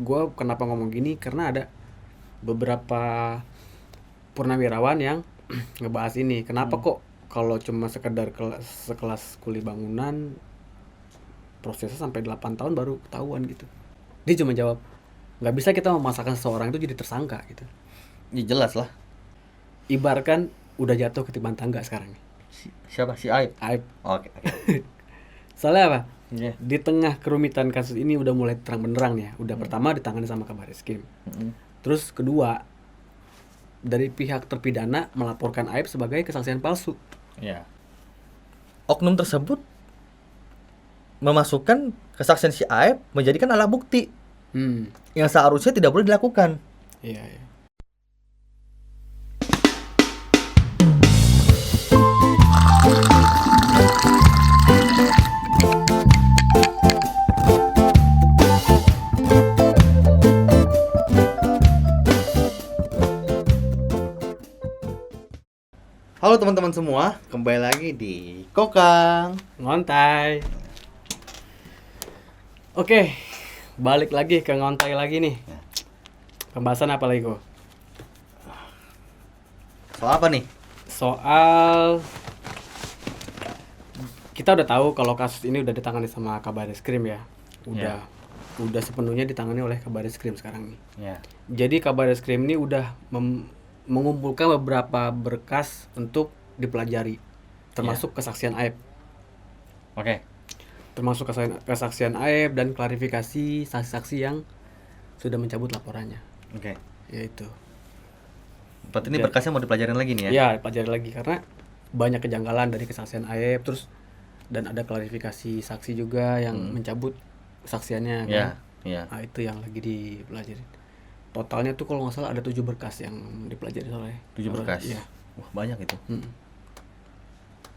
gue kenapa ngomong gini karena ada beberapa purnawirawan yang ngebahas ini. Kenapa kok kalau cuma sekedar sekelas kuli bangunan prosesnya sampai 8 tahun baru ketahuan gitu. Dia cuma jawab, nggak bisa kita memaksakan seseorang itu jadi tersangka gitu. Ya jelas lah. Ibaratkan udah jatuh ketiban tangga sekarang nih. Siapa? Si Aib. Aib. Oke. Soalnya apa? Iya. Di tengah kerumitan kasus ini udah mulai terang benderang nih ya. Udah pertama ditangani sama Kabariskim. Terus kedua, dari pihak terpidana melaporkan Aib sebagai kesaksian palsu. Ya. Oknum tersebut memasukkan kesaksian si Aib menjadikan alat bukti yang seharusnya tidak boleh dilakukan. Iya, iya. Halo teman-teman semua, kembali lagi di Kokang. Ngontai. Oke, balik lagi ke ngontai lagi nih. Pembahasan apa lagi kok? Soal apa nih? Soal kita udah tahu kalau kasus ini udah ditangani sama Kabariskim ya. Udah sepenuhnya ditangani oleh Kabariskim sekarang nih. Ya. Jadi Kabariskim ini udah mengumpulkan beberapa berkas untuk dipelajari, termasuk kesaksian Aib. Oke. Termasuk kesaksian Aib dan klarifikasi saksi-saksi yang sudah mencabut laporannya. Oke. Yaitu. Berarti ini berkasnya mau dipelajarin lagi nih ya? Ya, pelajari lagi karena banyak kejanggalan dari kesaksian Aib, terus dan ada klarifikasi saksi juga yang mencabut kesaksiannya kan. Iya, iya. Nah, itu yang lagi dipelajari. Totalnya tuh kalau nggak salah ada 7 berkas yang dipelajari oleh 7 berkas. Iya. Wah, banyak itu.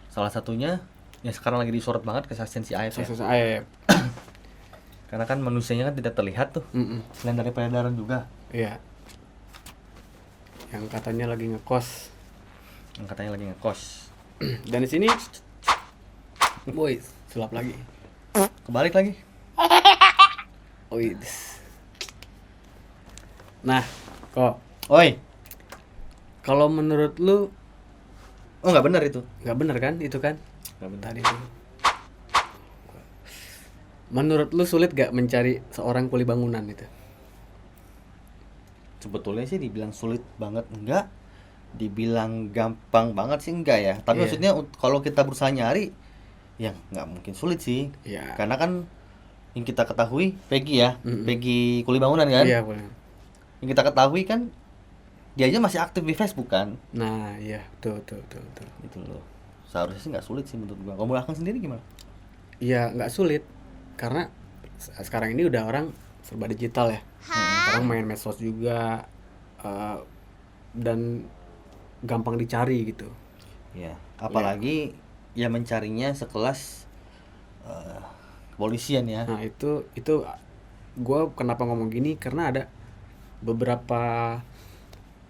Salah satunya yang sekarang lagi disorot banget kesaksian si Aib ya. Saksi Aib. Karena kan manusianya kan tidak terlihat tuh. Selain dari peredaran juga. Iya. Yang katanya lagi ngekos. Yang katanya lagi ngekos. Dan di sini boy, sulap lagi. Kebalik lagi. Oh, nah, kok Oi. kalau menurut lu Oh, nggak benar itu. nggak bener kan itu kan? Nggak benar. Tadi itu. Menurut lu sulit gak mencari seorang kuli bangunan itu? Sebetulnya sih dibilang sulit banget enggak, dibilang gampang banget sih enggak ya. Tapi Iya. maksudnya kalau kita berusaha nyari, ya nggak mungkin sulit sih. Iya. Karena kan yang kita ketahui Peggy ya, Peggy kuli bangunan kan. Iya, boleh. Yang kita ketahui kan dia aja masih aktif di Facebook kan. Nah, iya, betul. Itu loh. Seharusnya sih nggak sulit sih menurut gua. Kamu Akang sendiri gimana? Iya, nggak sulit karena sekarang ini udah orang serba digital ya. Orang main medsos juga dan gampang dicari gitu. Ya, apalagi ya mencarinya sekelas kepolisian ya. Nah, itu gue kenapa ngomong gini karena ada beberapa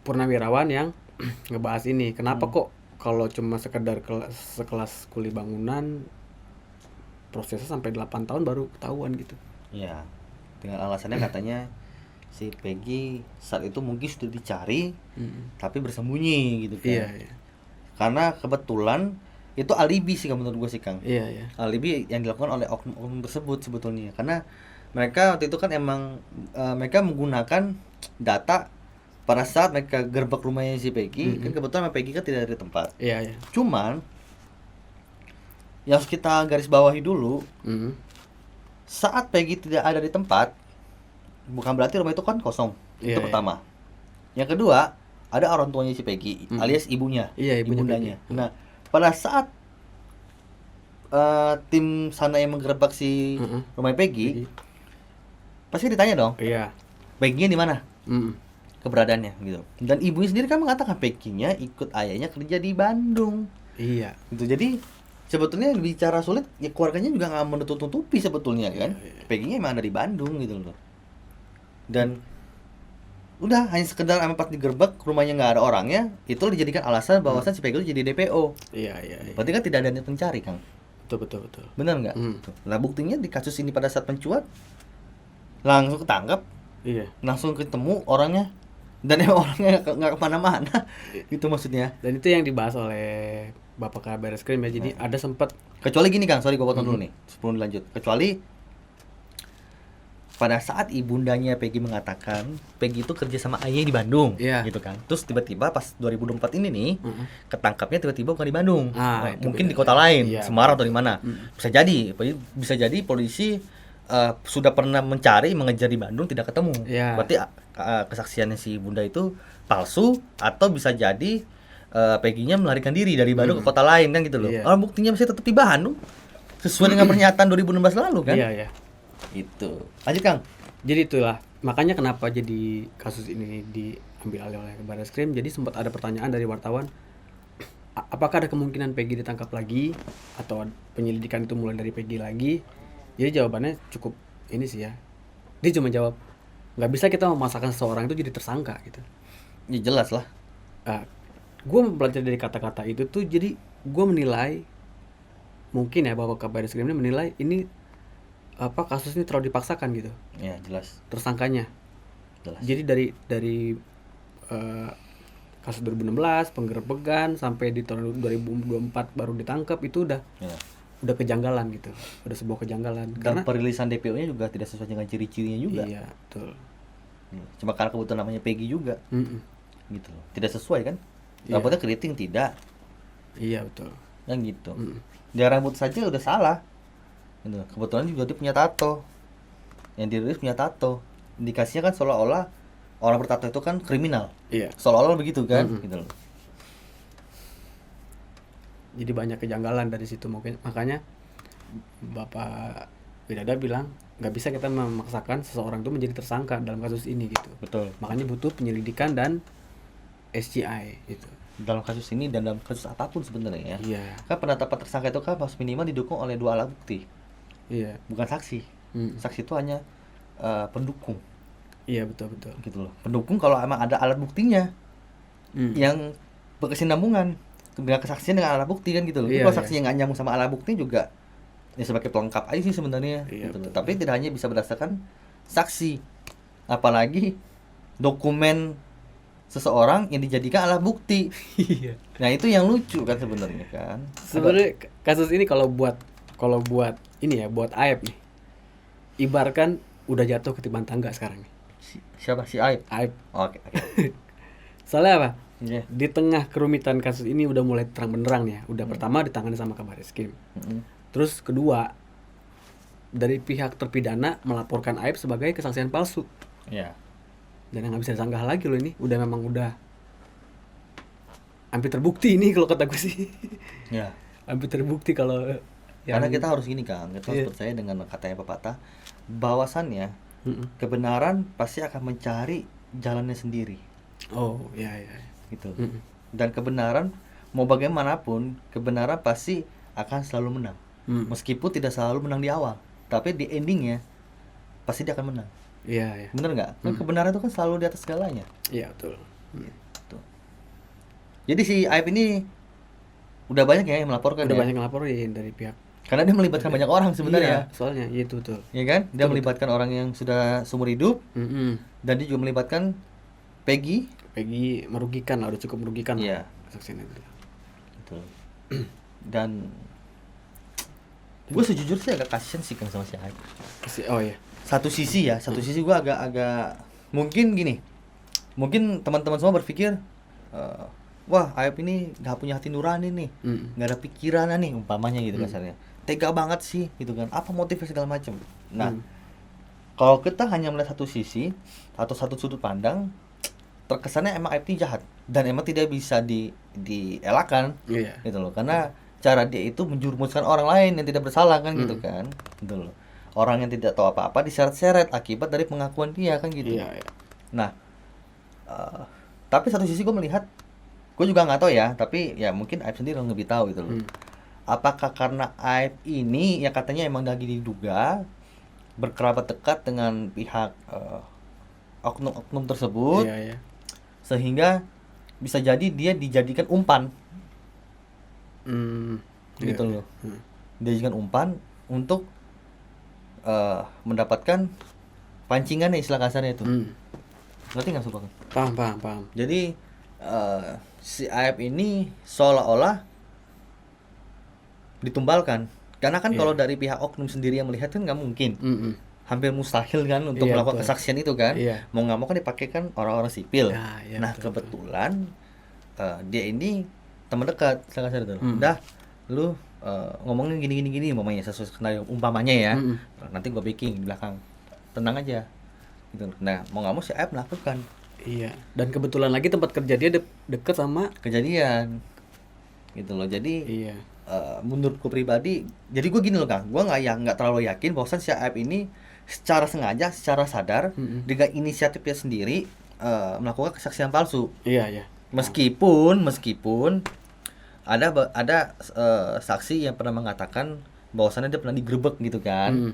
purnawirawan yang ngebahas ini. Kenapa kok kalau cuma sekedar sekelas kuli bangunan prosesnya sampai 8 tahun baru ketahuan gitu. Ya, dengan alasannya katanya si Peggy saat itu mungkin sudah dicari tapi bersembunyi gitu kan. Iya. Karena kebetulan itu alibi sih menurut gue sih Kang. Iya. Alibi yang dilakukan oleh oknum tersebut sebetulnya. Karena mereka waktu itu kan emang mereka menggunakan data pada saat mereka gerbek rumahnya si Peggy. Kan kebetulan Peggy kan tidak ada di tempat. Iya. Cuman yang harus kita garis bawahi dulu, saat Peggy tidak ada di tempat, bukan berarti rumah itu kan kosong. Itu pertama. Yang kedua, ada orang tuanya si Peggy, alias ibunya. Iya, ibundanya. Nah, pada saat tim sana yang menggerebek si rumah Peggy, pasti ditanya dong, Iya. Peggy di mana? Keberadaannya gitu. Dan ibunya sendiri kan mengatakan Peggy-nya ikut ayahnya kerja di Bandung. Iya. Gitu. Jadi sebetulnya bicara sulit, ya keluarganya juga nggak menutup-tutupi sebetulnya kan. Peggy-nya emang ada di Bandung gitu loh. Dan udah hanya sekedar sama pas digerebek rumahnya nggak ada orangnya, itu dijadikan alasan bahwasan si Peggy itu jadi DPO. Iya. Berarti kan tidak ada niat mencari, Kang. Betul. Benar nggak? Nah, buktinya di kasus ini pada saat mencuat langsung ketangkap Iya. langsung ketemu orangnya, dan emang orangnya nggak kemana-mana. Itu maksudnya. Dan itu yang dibahas oleh Bapak Kabar Eskrim ya. Jadi ada sempat Kecuali gini Kang, sorry gue potong dulu nih sebelum lanjut. Kecuali pada saat ibundanya Peggy mengatakan Peggy itu kerja sama ayahnya di Bandung, Iya. gitu kan. Terus tiba-tiba pas 2024 ini nih, ketangkapnya tiba-tiba bukan di Bandung. Ah, Nah, itu mungkin beda. di kota lain, Iya, Semarang atau di mana. Bisa jadi polisi sudah pernah mencari, mengejar di Bandung, tidak ketemu. Iya. Berarti kesaksiannya si bunda itu palsu, atau bisa jadi Peggy-nya melarikan diri dari Bandung ke kota lain kan gitu loh. Iya. Buktinya masih tetap di Bandung. Sesuai dengan pernyataan 2016 lalu kan. Iya, iya. Itu. Lanjut Kang. Jadi itulah makanya kenapa jadi kasus ini diambil alih oleh Kabar Eskrim. Jadi sempat ada pertanyaan dari wartawan, apakah ada kemungkinan Peggy ditangkap lagi atau penyelidikan itu mulai dari Peggy lagi? Jadi jawabannya cukup ini sih ya. Dia cuma jawab, nggak bisa kita memaksakan seseorang itu jadi tersangka gitu. Ya jelas lah. Gue belajar dari kata-kata itu tuh, jadi gue menilai mungkin ya bahwa Kabar Eskrim ini menilai ini kasus ini terlalu dipaksakan gitu Ya jelas. tersangkanya. Jelas. Jadi dari kasus 2016 penggerebekan sampai di tahun 2024 baru ditangkap, itu udah kejanggalan gitu, udah sebuah kejanggalan. Dan Karena perilisan DPO-nya juga tidak sesuai dengan ciri-cirinya juga. iya betul. Cuma karena kebetulan namanya Peggy juga, gitu loh. Tidak sesuai kan? Iya. Rambutnya keriting tidak, Iya betul. yang gitu. Dia rambut saja udah salah. Gitu. Kebetulan juga dia punya tato. Yang dirilis punya tato. Indikasinya kan seolah-olah orang bertato itu kan kriminal. Iya. Seolah-olah begitu kan? Gitu loh. Jadi banyak kejanggalan dari situ, mungkin makanya Bapak Widada bilang nggak bisa kita memaksakan seseorang itu menjadi tersangka dalam kasus ini gitu. Betul. Makanya butuh penyelidikan dan SCI gitu. Dalam kasus ini dan dalam kasus apapun sebenarnya ya. Iya. Kan penetapan tersangka itu kan harus minimal didukung oleh 2 alat bukti, Iya. bukan saksi. Saksi itu hanya pendukung, Iya betul betul. gitu loh. Pendukung kalau emang ada alat buktinya yang berkesinambungan dengan kesaksian dengan alat bukti kan gitu loh. Iya, Kalau iya. saksinya nggak nyambung sama alat bukti juga ya sebagai pelengkap aja sih sebenarnya. Iya, Gitu loh. betul. Tapi tidak hanya bisa berdasarkan saksi, apalagi dokumen seseorang yang dijadikan alat bukti. Iya. Nah itu yang lucu kan sebenarnya kan. Sebenarnya kasus ini kalau buat ini ya, buat Aib nih, ibaratkan udah jatuh ketiban tangga sekarang nih. Siapa si Aib? Aib. Oke. Soalnya apa? Iya. Di tengah kerumitan kasus ini udah mulai terang benderang nih ya. Udah pertama ditangani sama Kabar Eskrim. Terus kedua, dari pihak terpidana melaporkan Aib sebagai kesaksian palsu. Iya. Dan yang nggak bisa disanggah lagi loh ini. Udah hampir terbukti ini kalau kata gue sih. Ya. Hampir terbukti kalau Karena kita harus gini Kang, kita harus percaya dengan katanya pepatah, bahwasannya kebenaran pasti akan mencari jalannya sendiri, Oh ya ya. gitu. Dan kebenaran mau bagaimanapun, kebenaran pasti akan selalu menang, meskipun tidak selalu menang di awal, tapi di endingnya pasti dia akan menang. Iya ya. Bener nggak? Kan kebenaran itu kan selalu di atas segalanya. Iya betul. Gitu. Jadi si Aib ini udah banyak ya yang melaporkan Udah ya? banyak ngelaporin dari pihak. Karena dia melibatkan banyak orang sebenarnya. Iya, soalnya iya itu betul. Ya kan? Dia melibatkan orang yang sudah seumur hidup, dan dia juga melibatkan Peggy. Peggy merugikan lah, udah cukup merugikan Iya. lah kesaksian itu. Betul. Dan gue sejujurnya sih agak kasian sih Kang sama si Aib. Oh iya. Satu sisi gue agak mungkin gini. Mungkin teman-teman semua berpikir wah Aib ini gak punya hati nurani nih, gak ada pikiran nih umpamanya gitu kasarnya. Tega banget sih gitu kan, apa motifnya segala macam. Nah kalau kita hanya melihat satu sisi atau satu sudut pandang, terkesannya emang Aib ini jahat dan emang tidak bisa dielakkan. Iya. Gitu loh, karena cara dia itu menjurumuskan orang lain yang tidak bersalah kan gitu kan, gitu loh. Orang yang tidak tahu apa-apa diseret-seret akibat dari pengakuan dia kan gitu. Iya, iya. Nah tapi satu sisi gue melihat, gue juga nggak tahu ya, tapi ya mungkin Aib sendiri yang lebih tahu gitu loh. Apakah karena Aib ini ya katanya emang lagi diduga berkerabat dekat dengan pihak oknum-oknum tersebut, Iya, iya. sehingga bisa jadi dia dijadikan umpan, gitu Iya. loh. Dijadikan umpan untuk mendapatkan pancingan istilah kasarnya itu. Hmm. Ngerti nggak Subang? Paham. Jadi si Aep ini seolah-olah ditumbalkan. Karena kan Iya. kalau dari pihak oknum sendiri yang melihat kan nggak mungkin. Mm-mm. Hampir mustahil kan untuk Iya, melakukan betul. kesaksian itu kan. Iya. Mau nggak mau kan dipakai kan orang-orang sipil. Ya, iya, Nah, betul, kebetulan dia ini teman dekat istilah kasar itu. Hmm. Udah lu ngomongin gini umpamanya sesuai skenario umpamanya ya. Mm-mm. Nanti gua baking di belakang. Tenang aja. Gitu. Nah, mau nggak mau si Aep melakukan Iya. Dan kebetulan lagi tempat kerja dia deket sama. kejadian. Gitu loh. Jadi Iya. menurutku pribadi, jadi gue gini loh Kang, gue nggak terlalu yakin bahwasan si Aep ini secara sengaja, secara sadar Mm-mm. dengan inisiatifnya sendiri melakukan kesaksian palsu. Iya. Meskipun ada saksi yang pernah mengatakan bahwasannya dia pernah digerebek gitu kan, Mm.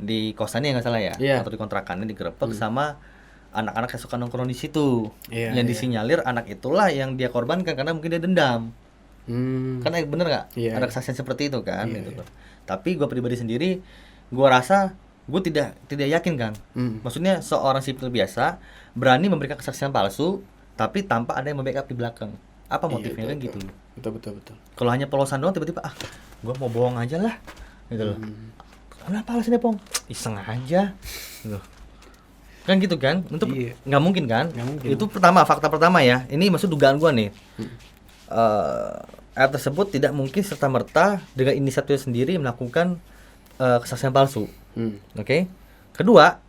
di kosannya nggak salah ya, Iya. atau di kontrakannya digerebek sama anak-anak yang suka nongkrong di situ, Iya, yang iya. disinyalir anak itulah yang dia korbankan karena mungkin dia dendam. Hmm. Kan bener nggak? Iya. Ada kesaksian seperti itu kan, Iya, gitu iya. loh. Tapi gue pribadi sendiri, gue rasa gue tidak yakin kan. Hmm. Maksudnya seorang sipil biasa berani memberikan kesaksian palsu, tapi tanpa ada yang membackup di belakang. Apa Iya, motifnya kan gitu? Betul. Kalau hanya polosan doang tiba-tiba gue mau bohong aja lah, gitu loh. Hmm. Kenapa alasannya Pong? Iseng aja, gitu. Kan gitu kan? Untuk Iya. nggak mungkin kan? Nggak mungkin. Itu fakta pertama ya. Ini maksud dugaan gue nih. Air tersebut tidak mungkin serta-merta dengan inisiatif sendiri melakukan kesaksian palsu. Hmm. Oke. Kedua,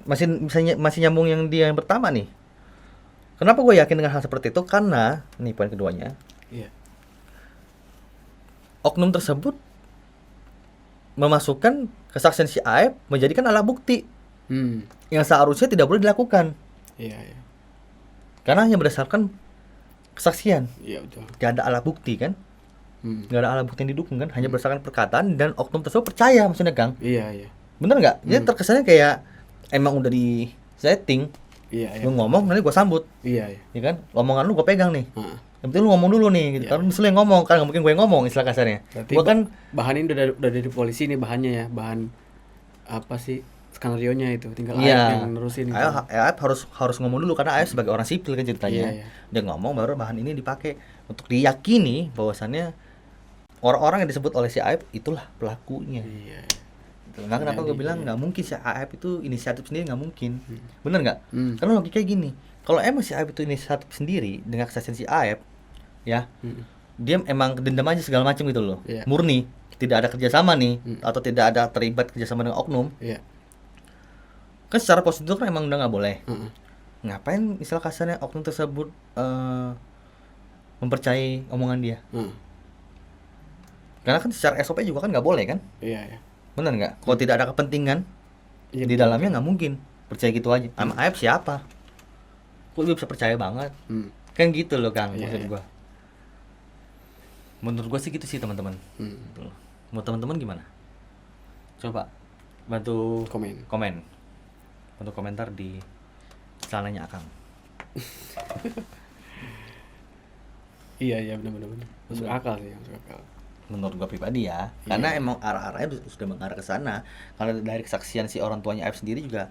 masih nyambung yang dia yang pertama nih. Kenapa gue yakin dengan hal seperti itu? Karena nih poin keduanya, Iya. oknum tersebut memasukkan kesaksian si Aep menjadikan alat bukti Hmm. yang seharusnya tidak boleh dilakukan Iya. karena hanya berdasarkan kesaksian. Iya, betul. Gak ada alat bukti kan? Hmm. Gak ada alat bukti yang didukung kan? Hanya berdasarkan perkataan dan oknum tersebut percaya maksudnya Kang. Iya. Bener nggak? Jadi terkesannya kayak emang udah di setting. Iya. Lu ngomong nanti gua sambut, Iya. ya kan? Omongan lu gua pegang nih. Heeh. Yang penting lu ngomong dulu nih, gitu. Iya. Karena misalnya yang ngomong kan nggak mungkin gue yang ngomong istilah kasarnya. Berarti Gua kan bahan ini udah dari polisi nih bahannya ya, bahan apa sih skenario-nya itu, tinggal iya. Aep yang nerusin. Aep harus ngomong dulu karena Aep sebagai orang sipil kan ceritanya. Iya. Dia ngomong baru bahan ini dipakai untuk diyakini bahwasannya orang-orang yang disebut oleh si Aep itulah pelakunya. Iya. Gitu. Nah, kenapa gue Jadi, bilang nggak mungkin si Aep itu inisiatif sendiri, nggak mungkin. Bener nggak? Hmm. Karena logikanya gini, kalau emang si Aep itu inisiatif sendiri dengan kesaksian si Aep, ya Hmm. dia emang dendam aja segala macam gitu loh, Iya. murni, tidak ada kerjasama nih, atau tidak ada terlibat kerjasama dengan oknum, Iya. kan secara prosedur kan emang udah nggak boleh. Heeh. Ngapain istilah kasarnya oknum tersebut mempercayai omongan dia? Heeh. Karena kan secara SOP juga kan nggak boleh kan, Iya. benar nggak? Kalau tidak ada kepentingan Iya, di dalamnya nggak mungkin percaya gitu aja. Sama Aep siapa? Kok dia bisa percaya banget? Hmm. Kan gitu loh Kang, Iya, maksud iya. gua. Menurut gua sih gitu sih teman-teman. Hmm. Gitu loh. Menurut teman-teman gimana? Coba bantu Komen. Bantu komentar di celananya Akang. Iya, benar. Masuk akal sih, masuk akal. Menurut gua pribadi ya, karena emang arah-arahnya sudah mengarah ke sana. Karena dari kesaksian si orang tuanya Aep sendiri juga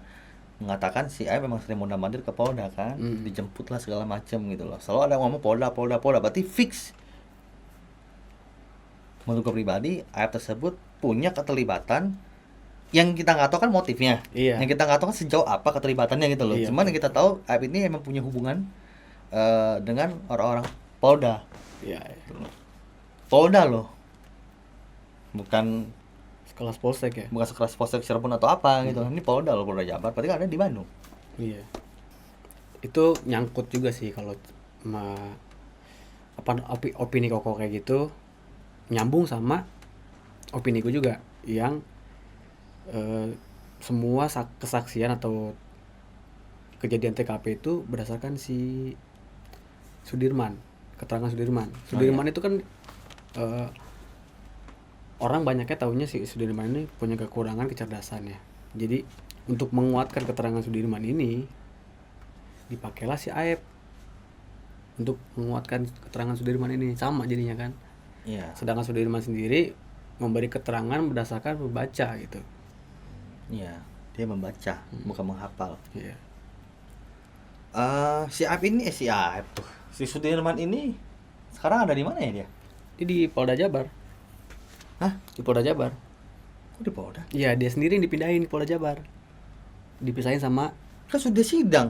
mengatakan si Aep memang sering mondar-mandir ke Polda kan, dijemput lah segala macam gitu loh. Selalu ada yang ngomong Polda, berarti fix. Menurut gua pribadi, Aep tersebut punya keterlibatan yang kita nggak tahu kan motifnya. Iya. Yang kita nggak tahu kan sejauh apa keterlibatannya gitu loh. Iya. Cuman yang kita tahu Aep ini emang punya hubungan dengan orang-orang Polda. Iya. Polda loh. Bukan Sekelas polsek ya. sekelas Polsek Cirebon atau apa gitu. Ini Polda loh, Polda Jabar. Berarti kan ada di Bandung. Iya. Itu nyangkut juga sih kalau opini Koko kayak gitu nyambung sama opini gue juga yang semua kesaksian atau kejadian TKP itu berdasarkan si Sudirman, keterangan Sudirman. Sudirman itu kan orang banyaknya taunya si Sudirman ini punya kekurangan kecerdasan ya. Jadi untuk menguatkan keterangan Sudirman ini dipakailah si Aep untuk menguatkan keterangan Sudirman ini, sama jadinya kan. Iya. Sedangkan Sudirman sendiri memberi keterangan berdasarkan membaca gitu. Iya. dia membaca, bukan menghafal. Iya. Si Aib tuh, si Sudirman ini sekarang ada di mana ya dia? Ini di Polda Jabar. Hah? Di Polda Jabar. Kok di Polda? Iya, dia sendiri yang dipindahin di Polda Jabar. Dipisahin sama Kan sudah sidang.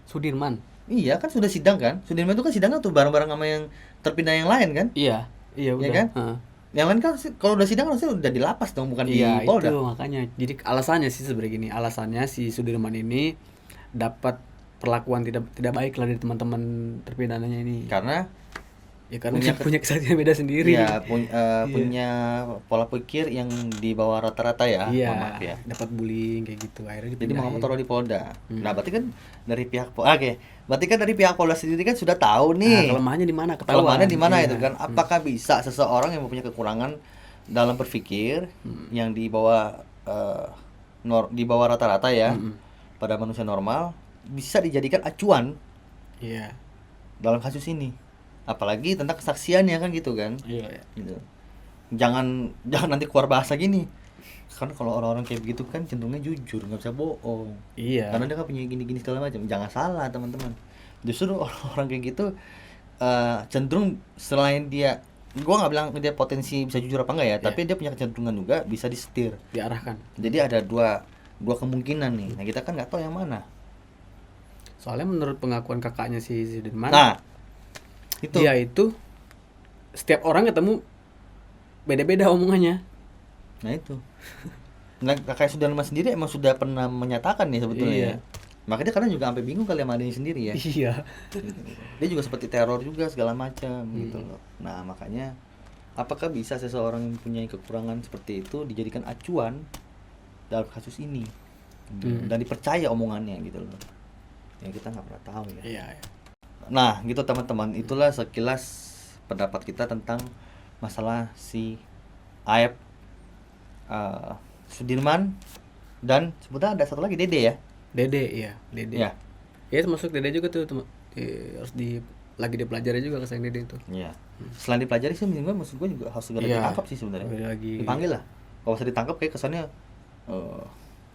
Sudirman. Iya kan sudah sidang kan? Sudirman itu kan sidangnya tuh bareng-bareng sama yang terpindah yang lain kan? Iya, iya udah. kan? Heeh. Yang lain kan kalau udah sidang harusnya udah di lapas dong, bukan Iya, di Polda. itu makanya. Jadi alasannya sih sebenarnya gini, alasannya si Sudirman ini dapat perlakuan tidak baik lah dari teman-teman terpidananya ini. Karena Ya karena punya dia punya kesadaran beda sendiri. ya punya pola pikir yang di bawah rata-rata ya. Iya, Mohon maaf ya. dapat bullying kayak gitu. Akhirnya Jadi mau dipindahin. taruh di Polda. Nah, berarti kan dari pihak Oke. Berarti kan dari pihak Polda sendiri kan sudah tahu Nah, nih. kelemahannya di mana? Ketahuan. Kelemahannya di mana Iya. itu kan? Apakah bisa seseorang yang mempunyai kekurangan dalam berpikir yang di bawah di bawah rata-rata ya pada manusia normal bisa dijadikan acuan Iya. dalam kasus ini? Apalagi tentang kesaksiannya kan gitu kan? Iya, iya. Gitu. Jangan nanti keluar bahasa gini. Karena kalau orang-orang kayak begitu kan cenderungnya jujur, nggak bisa bohong. Iya. Karena dia kan punya gini-gini segala macam. Jangan salah teman-teman. Justru orang-orang kayak gitu cenderung selain dia, gua nggak bilang dia potensi bisa jujur apa enggak ya, tapi dia punya kecenderungan juga bisa disetir. Diarahkan. Jadi ada dua kemungkinan nih. Nah kita kan nggak tahu yang mana. Soalnya menurut pengakuan kakaknya si Sudirman, Nah itu. dia itu setiap orang ketemu beda-beda omongannya. Nah itu. Nah kakak Sudirman sendiri emang sudah pernah menyatakan nih sebetulnya. Iya. Ya. Makanya kadang juga sampai bingung kali sama adanya sendiri ya. Iya. Dia juga seperti teror juga segala macam gitu loh. Nah makanya apakah bisa seseorang yang punya kekurangan seperti itu dijadikan acuan dalam kasus ini dan dipercaya omongannya gitu loh? Ya kita nggak pernah tahu ya. Iya, iya. Nah gitu teman-teman, itulah sekilas pendapat kita tentang masalah si Aib Sudirman dan sebetulnya ada satu lagi Dede ya. Dede, iya, Dede. Ya. Ya, termasuk Dede juga tuh, harus lagi dipelajari juga kesayang Dede itu. Iya. Selain dipelajari sih maksud gue juga harus segera Iya. ditangkap sih sebenarnya. Lagi Dipanggil lah. Kalau usah ditangkap kayak kesannya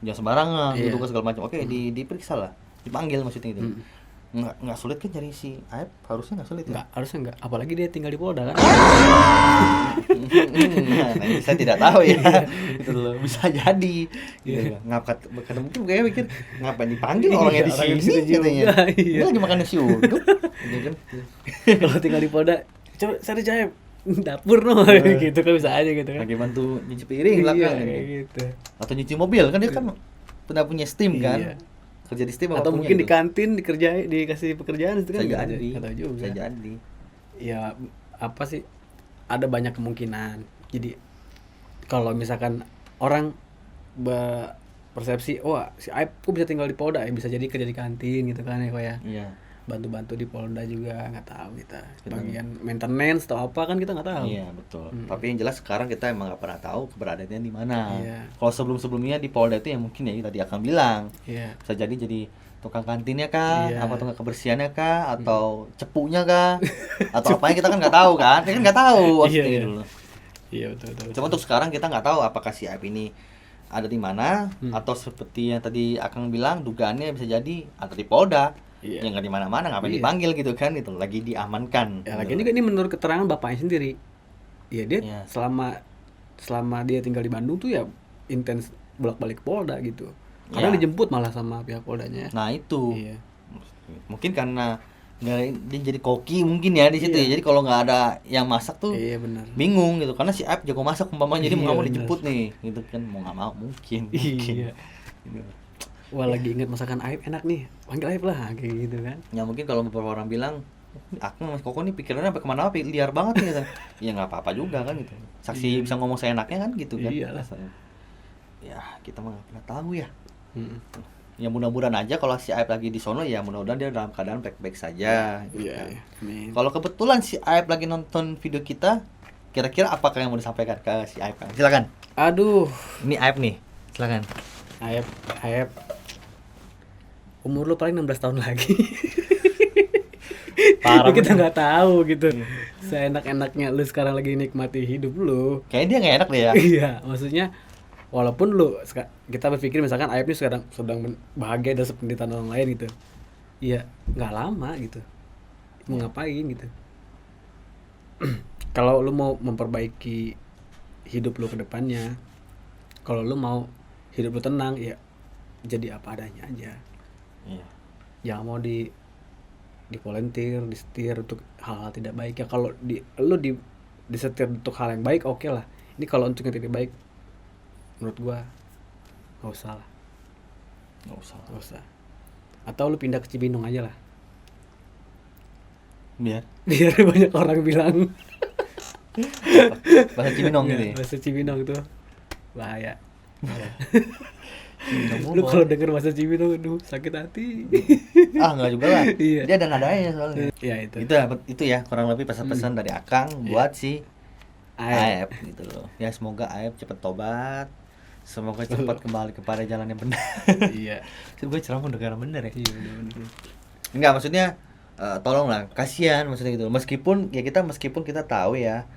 jangan sembarangan Iya. gitu kan segala macam. Oke, diperiksa lah. Dipanggil maksudnya gitu. Nggak sulit kan cari si Aib, harusnya nggak sulit ya. Enggak, harusnya enggak. Apalagi dia tinggal di Polda kan. Nah, ini saya tidak tahu ya. Gitu loh, bisa jadi. Gitu. Ngapa karena mungkin kayaknya mikir ngapain dipanggil orangnya di orangnya sini di situ katanya. juga, iya. Dia lagi makan nasi uduk. Gitu kan. Kalau tinggal di Polda, coba cari Jaib dapur no gitu kan bisa aja gitu kan. Lagi bantu nyuci piring Iya, belakang kayak gitu. gitu. Atau nyuci mobil kan dia kan pernah punya Steam kan. Iya. Kerja di Steam apa Atau punya mungkin gitu. di kantin dikasih pekerjaan itu kan Bisa nggak jadi. nggak tahu juga. Bisa jadi. Ya apa sih, ada banyak kemungkinan. Jadi kalau misalkan orang persepsi, wah si Aib kok bisa tinggal di Polda ya, bisa jadi kerja di kantin gitu kan ya kok ya, Iya. bantu-bantu di Polda juga nggak tahu kita bagian maintenance atau apa kan kita nggak tahu. Iya betul. Tapi yang jelas sekarang kita emang nggak pernah tahu keberadaannya di mana. Iya. Kalau sebelumnya di Polda itu ya mungkin ya tadi akan bilang Iya. bisa jadi tukang kantinnya kah, Iya. apa tukang kebersihannya kah, atau cepunya kah, atau apanya kita kan nggak tahu kan, kita kan nggak tahu maksudnya Iya, gitu iya. loh. Iya betul. Cuma untuk sekarang kita nggak tahu apakah si Aib ini ada di mana atau seperti yang tadi Akang bilang dugaannya bisa jadi ada di Polda. Iya. Yang nggak di mana-mana ngapain Iya. dipanggil gitu kan, itu lagi diamankan. Ya gitu lagi loh. juga ini menurut keterangan bapaknya sendiri. Ya dia Iya. selama dia tinggal di Bandung tuh ya intens bolak-balik Polda gitu. Kadang Iya. dijemput malah sama pihak Poldanya. Nah itu Iya. mungkin karena dia jadi koki mungkin ya di situ ya. Jadi kalau nggak ada yang masak tuh Iya benar. bingung gitu, karena si Aib jago masak umpamanya, jadi Iya, mau nggak mau benar. dijemput nih gitu kan, mau nggak mau mungkin. Iya. Gitu. Wah lagi ingat masakan Aib enak nih, panggil Aib lah kayak gitu kan. Ya mungkin kalau beberapa orang bilang aku sama Koko nih pikirannya sampai kemana apa liar banget nih gitu. Ya nggak apa-apa juga kan gitu, saksi bisa ngomong seenaknya kan gitu kan. Iyalah. Ya kita mah nggak pernah tahu ya. Mm. Ya mudah-mudahan aja kalau si Aib lagi di sono ya mudah-mudahan dia dalam keadaan baik-baik saja gitu Iya. kan. Amin. Kalau kebetulan si Aib lagi nonton video kita, kira-kira apakah yang mau disampaikan ke si Aib? Silakan. Aduh, Ini Aib nih. Silakan. Aib. Umur lu paling 16 tahun lagi. Parah Kita bener. nggak tahu gitu. Seenak-enaknya lu sekarang lagi nikmati hidup lu. Kayaknya dia nggak enak deh ya. Iya, maksudnya walaupun kita berpikir misalkan Ayub ini sedang bahagia dan sependeritaan orang lain gitu, iya nggak lama gitu, mau ngapain gitu. Kalau lu mau memperbaiki hidup lu ke depannya, kalau lu mau hidup lu tenang, ya jadi apa adanya aja. Iya. Jangan mau di volunteer, disetir untuk hal-hal tidak baik. Ya kalau disetir untuk hal yang baik, oke lah. Ini kalau untuk yang tidak baik, menurut gua nggak usah lah. Nggak usah. Atau lu pindah ke Cibinong aja lah. Biar Banyak orang bilang bahasa Cibinong gitu ya. bahasa Cibinong itu bahaya. Cibinong Lu kalau denger bahasa Cibinong, aduh sakit hati. Enggak juga lah. Iya. Dia ada nadanya soalnya. Iya itu. Itu ya kurang lebih pesan-pesan dari Akang buat si Aep gitu loh. Ya semoga Aep cepat tobat. Semoga cepat kembali kepada jalan yang benar. Iya. Gue ceramah udah karena benar ya. Iya benar. Enggak, maksudnya tolonglah, kasihan maksudnya gitu. Meskipun kita tahu ya,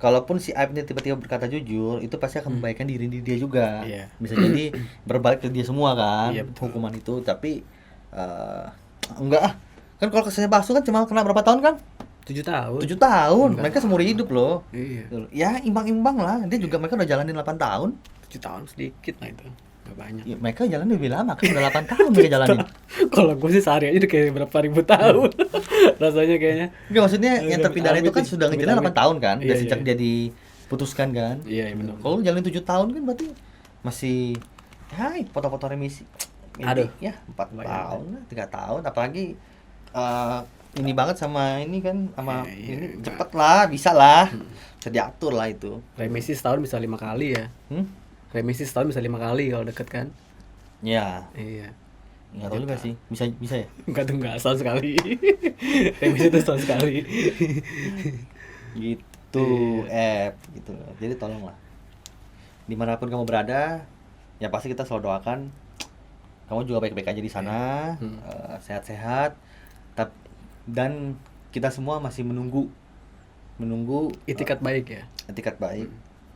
kalaupun si Aib ini tiba-tiba berkata jujur, itu pasti akan membaikkan diri dia juga. Iya. Bisa jadi berbalik ke dia semua kan, Iya, betul. hukuman itu. Tapi enggak ah. Kan kalau kesannya palsu kan cuma kena berapa tahun kan? 7 tahun. 7 tahun. Enggak. Mereka seumur hidup loh. Iya. Gitu. Ya imbang-imbang lah. Dia juga mereka udah jalanin 8 tahun. 7 tahun sedikit lah itu. Gak banyak. Ya, mereka jalanin lebih lama kan, udah 8 tahun mereka jalanin. Kalau gue sih sehari aja udah kayak berapa ribu tahun. Rasanya kayaknya. Enggak, maksudnya yang terpidana itu kan sudah ngejalan 8 tahun kan, Iya, dari sejak iya. dia diputuskan kan. Iya, benar. Kalau lu jalanin 7 tahun kan berarti masih hai foto-foto remisi. Aduh. Ya 4 Lumayan. tahun lah, 3 tahun apalagi ini banget sama ini kan sama Iya, ini enggak. cepet lah, bisa lah. Bisa diatur lah itu. Remisi setahun bisa 5 kali ya. Remisi setahun bisa 5 kali kalau deket kan. Ya, Iya. enggak tahu juga sih. Bisa ya. Enggak tuh enggak, setahun sekali. Remisi itu setahun sekali. Gitu, Iya. gitu. Jadi tolonglah. Dimanapun kamu berada, ya pasti kita selalu doakan kamu juga baik-baik aja di sana, sehat-sehat. Dan kita semua masih menunggu Itikat baik ya. etikat baik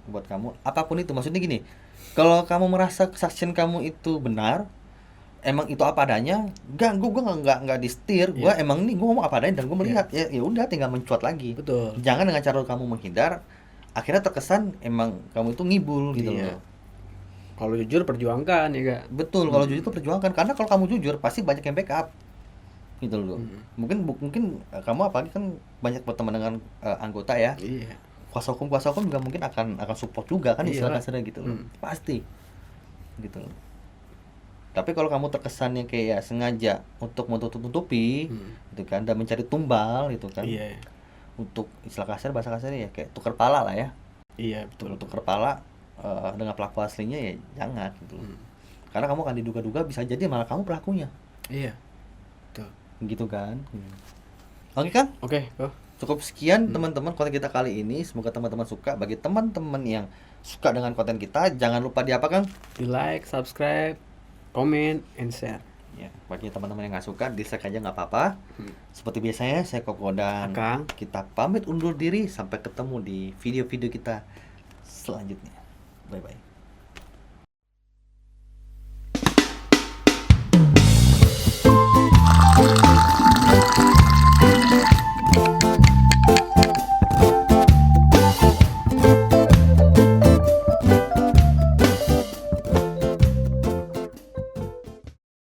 buat kamu. Apapun itu, maksudnya gini, kalau kamu merasa kesaksian kamu itu benar, emang itu apa adanya, gue nggak disetir, gue emang nih gue ngomong apa adanya dan gue melihat ya udah tinggal mencuat lagi. Betul. Jangan dengan cara kamu menghindar, akhirnya terkesan emang kamu itu ngibul gitu Iya. loh. Kalau jujur perjuangkan ya kak. Betul, kalau jujur itu perjuangkan, karena kalau kamu jujur pasti banyak yang backup gitu loh. Mungkin kamu apalagi kan banyak berteman dengan anggota ya. Iya. Kuasa hukum juga mungkin akan support juga kan, Iya istilah lah. kasarnya gitu loh. Pasti gitu loh. Tapi kalau kamu terkesannya kayak sengaja untuk menutup-tutupi gitu kan, dan mencari tumbal gitu kan, Iya. untuk istilah kasar, bahasa kasarnya ya kayak tukar pala lah ya. Iya betul. Untuk tukar pala dengan pelaku aslinya ya jangan gitu. Karena kamu akan diduga-duga bisa jadi malah kamu pelakunya. Iya. Betul. Gitu kan. Oke kan? Oke, kok. Cukup sekian teman-teman konten kita kali ini. Semoga teman-teman suka. Bagi teman-teman yang suka dengan konten kita, jangan lupa di apa Kang? Di like, subscribe, comment, and share. Ya, bagi teman-teman yang nggak suka, dislike aja nggak apa-apa. Seperti biasanya saya Koko dan Akang. kita pamit undur diri. Sampai ketemu di video-video kita selanjutnya. Bye-bye.